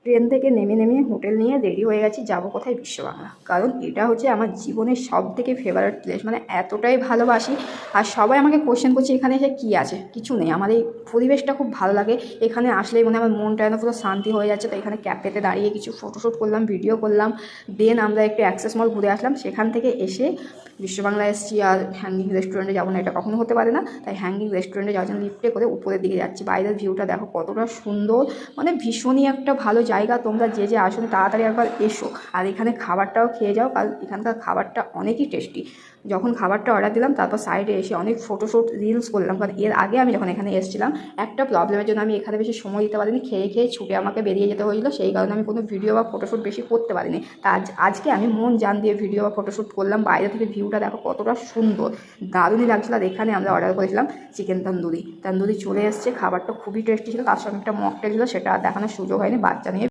Train থেকে নেমে hotel নিয়ে রেডি হয়ে গেছি, যাবো কোথায়? বিশ্ববাংলা। কারণ এটা হচ্ছে আমার জীবনের সব থেকে ফেভারিট প্লেস, মানে এতটাই ভালোবাসি। আর সবাই আমাকে কোশ্চেন করছে এখানে এসে কী আছে, কিছু নেই, আমার এই পরিবেশটা খুব ভালো লাগে। এখানে আসলেই মনে আমার মনটা যেন পুরো শান্তি হয়ে যাচ্ছে। তো এখানে ক্যাফেতে দাঁড়িয়ে কিছু ফটোশ্যুট করলাম, ভিডিও করলাম। দেন আমরা একটু অ্যাক্সেস মল ঘুরে আসলাম। সেখান থেকে এসে বিশ্ববাংলা এসেছি। আর হ্যাঙ্গিং রেস্টুরেন্টে যাবো না, এটা কখনো হতে পারে না। তাই হ্যাঙ্গিং রেস্টুরেন্টে যাওয়ার জন্য লিফটে করে উপরের দিকে যাচ্ছি। বাইরের ভিউটা দেখো কতটা সুন্দর, মানে ভীষণই একটা ভালো জায়গা। তোমরা যে আসলে তাড়াতাড়ি একবার এসো আর এখানে খাবারটাও খেয়ে যাও, কারণ এখানকার খাবারটা অনেকই টেস্টি। যখন খাবারটা অর্ডার দিলাম তারপর সাইডে এসে অনেক ফটোশ্যুট রিলস করলাম, কারণ এর আগে আমি যখন এখানে এসেছিলাম একটা প্রবলেমের জন্য আমি এখানে বেশি সময় দিতে পারিনি, খেয়ে ছুটে আমাকে বেরিয়ে যেতে হয়েছিলো। সেই কারণে আমি কোনো ভিডিও বা ফটোশ্যুট বেশি করতে পারিনি। তা আজকে আমি মন জান দিয়ে ভিডিও বা ফটোশ্যুট করলাম। বাইরে থেকে ভিউটা দেখো কতটা সুন্দর, দারুণই লাগছিল। আর এখানে আমরা অর্ডার করেছিলাম চিকেন তন্দুরি চলে এসছে। খাবারটা খুবই টেস্টি ছিল, তার সঙ্গে একটা মকটেল ছিল, সেটা দেখানোর সুযোগ হয়নি। বাচ্চা নিয়ে